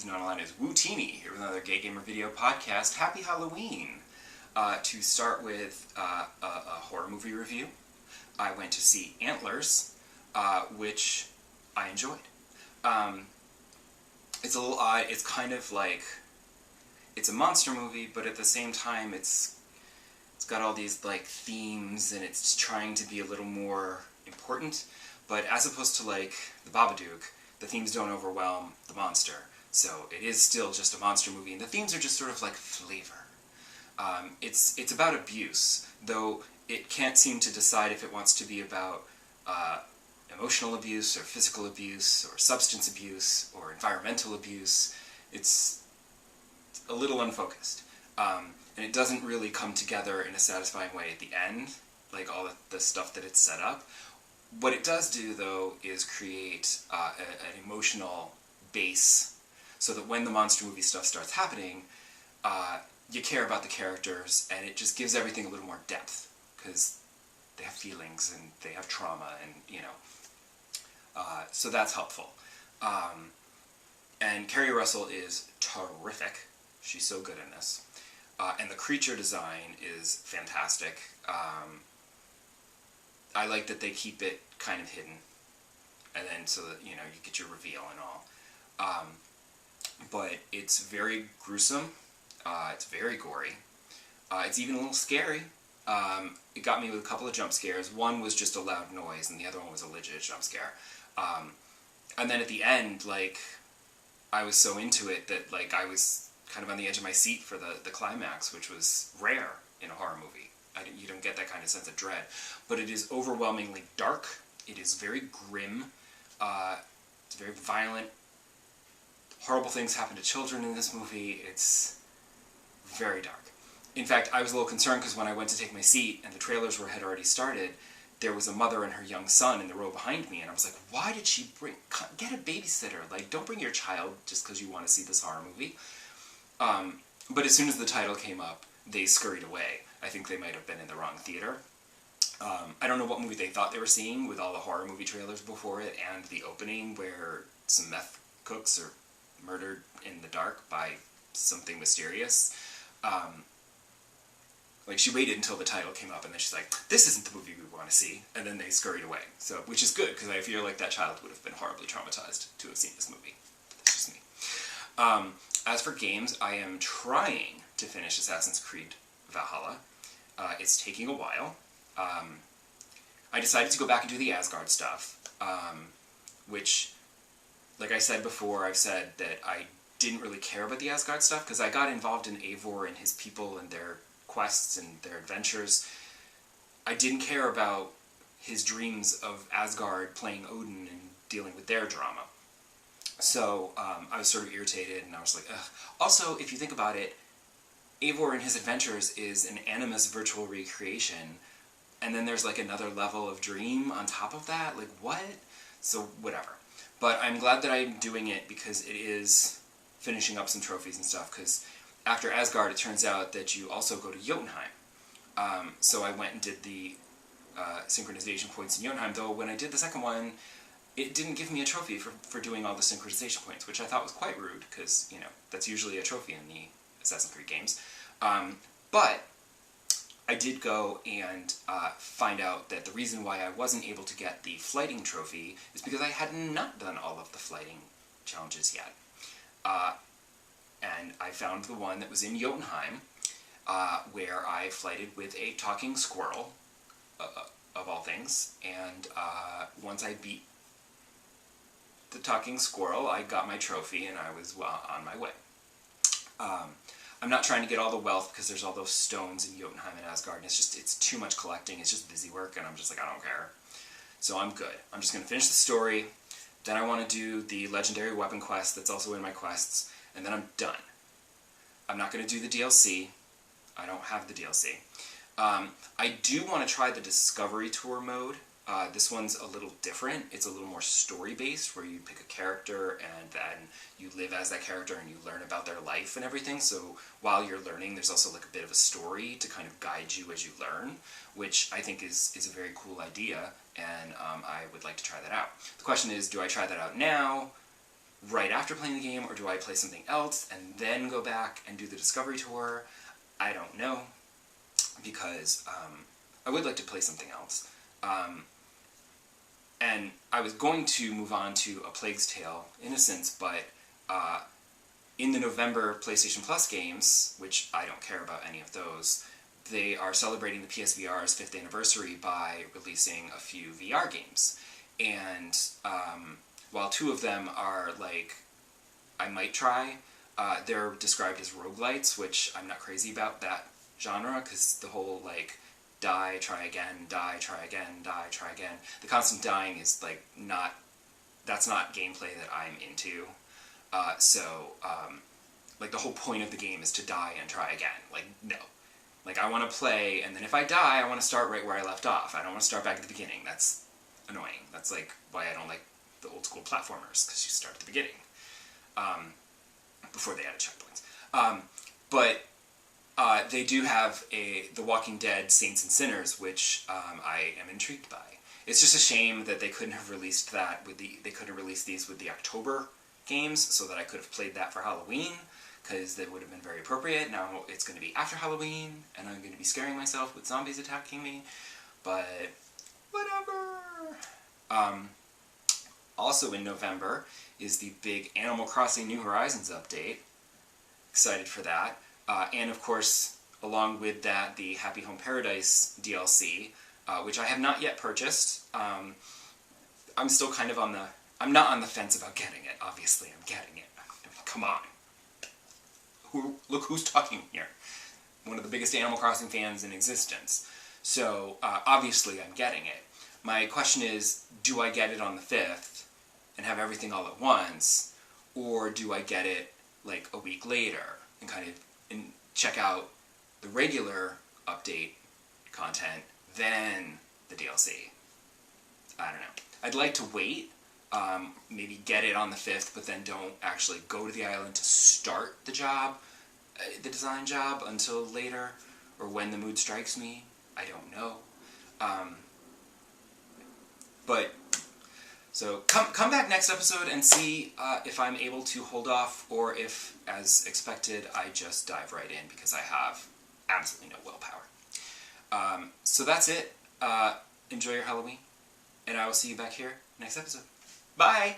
From Now On is Wootini, here with another Gay Gamer video podcast. Happy Halloween! To start with a horror movie review, I went to see Antlers, which I enjoyed. It's a little odd. It's kind of like, it's a monster movie, but at the same time it's got all these like themes, and it's trying to be a little more important. But as opposed to like the Babadook, the themes don't overwhelm the monster. So it is still just a monster movie, and the themes are just sort of like flavor. It's about abuse, though it can't seem to decide if it wants to be about emotional abuse, or physical abuse, or substance abuse, or environmental abuse. It's a little unfocused. And it doesn't really come together in a satisfying way at the end, like all the stuff that it's set up. What it does do, though, is create an emotional base, so that when the monster movie stuff starts happening, you care about the characters, and it just gives everything a little more depth, because they have feelings, and they have trauma, and, you know, so that's helpful. And Kerry Russell is terrific. She's so good in this. And the creature design is fantastic. I like that they keep it kind of hidden, and then so that, you know, you get your reveal and all. But it's very gruesome, it's very gory, it's even a little scary. It got me with a couple of jump scares. One was just a loud noise, and the other one was a legit jump scare. And then at the end, like, I was so into it that, like, I was kind of on the edge of my seat for the climax, which was rare in a horror movie. You don't get that kind of sense of dread. But it is overwhelmingly dark. It is very grim. It's very violent. Horrible things happen to children in this movie. It's very dark. In fact, I was a little concerned because when I went to take my seat and the trailers had already started, there was a mother and her young son in the row behind me, and I was like, why did she get a babysitter? Like, don't bring your child just because you want to see this horror movie. But as soon as the title came up, they scurried away. I think they might have been in the wrong theater. I don't know what movie they thought they were seeing with all the horror movie trailers before it, and the opening where some meth cooks are murdered in the dark by something mysterious. Like, she waited until the title came up, and then she's like, this isn't the movie we want to see, and then they scurried away. So, which is good, because I feel like that child would have been horribly traumatized to have seen this movie. That's just me. As for games, I am trying to finish Assassin's Creed Valhalla. It's taking a while. I decided to go back and do the Asgard stuff, which, like I said before, I've said that I didn't really care about the Asgard stuff, because I got involved in Eivor and his people and their quests and their adventures. I didn't care about his dreams of Asgard playing Odin and dealing with their drama. So I was sort of irritated, and I was like, ugh. Also, if you think about it, Eivor and his adventures is an Animus virtual recreation, and then there's like another level of dream on top of that. Like, what? So, whatever. But I'm glad that I'm doing it, because it is finishing up some trophies and stuff, because after Asgard, it turns out that you also go to Jotunheim. So I went and did the synchronization points in Jotunheim, though when I did the second one, it didn't give me a trophy for doing all the synchronization points, which I thought was quite rude, because, you know, that's usually a trophy in the Assassin's Creed games. But I did go and find out that the reason why I wasn't able to get the flighting trophy is because I had not done all of the flighting challenges yet. And I found the one that was in Jotunheim, where I flighted with a talking squirrel, of all things, and once I beat the talking squirrel, I got my trophy, and I was on my way. I'm not trying to get all the wealth, because there's all those stones in Jotunheim and Asgard, and it's too much collecting. It's just busy work, and I'm just like, I don't care. So I'm good. I'm just going to finish the story, then I want to do the legendary weapon quest that's also in my quests, and then I'm done. I'm not going to do the DLC. I don't have the DLC. I do want to try the Discovery Tour mode. This one's a little different. It's a little more story-based, where you pick a character and then you live as that character and you learn about their life and everything. So while you're learning, there's also like a bit of a story to kind of guide you as you learn, which I think is a very cool idea, and I would like to try that out. The question is, do I try that out now, right after playing the game, or do I play something else and then go back and do the Discovery Tour? I don't know, because I would like to play something else. And I was going to move on to A Plague's Tale: Innocence, but in the November PlayStation Plus games, which I don't care about any of those, they are celebrating the PSVR's 5th anniversary by releasing a few VR games. And while 2 of them are, like, I might try, they're described as roguelites, which I'm not crazy about that genre, because the whole, like, die, try again, die, try again, die, try again. The constant dying is, like, that's not gameplay that I'm into. Like, the whole point of the game is to die and try again. Like, no. Like, I want to play, and then if I die, I want to start right where I left off. I don't want to start back at the beginning. That's annoying. That's, like, why I don't like the old school platformers, because you start at the beginning. Before they added checkpoints. But they do have The Walking Dead Saints and Sinners, which I am intrigued by. It's just a shame that they couldn't have released that they couldn't release these with the October games, so that I could have played that for Halloween, because that would have been very appropriate. Now it's going to be after Halloween, and I'm going to be scaring myself with zombies attacking me, but whatever. Also in November is the big Animal Crossing New Horizons update. Excited for that. And of course, along with that, the Happy Home Paradise DLC, which I have not yet purchased. I'm still kind of I'm not on the fence about getting it. Obviously, I'm getting it. Come on. Look who's talking here. One of the biggest Animal Crossing fans in existence. So, obviously I'm getting it. My question is, do I get it on the 5th and have everything all at once, or do I get it like a week later and kind of check out the regular update content, then the DLC? I don't know. I'd like to wait, maybe get it on the 5th, but then don't actually go to the island to start the job, the design job, until later, or when the mood strikes me. I don't know. So come back next episode and see if I'm able to hold off, or if, as expected, I just dive right in because I have absolutely no willpower. So that's it. Enjoy your Halloween, and I will see you back here next episode. Bye!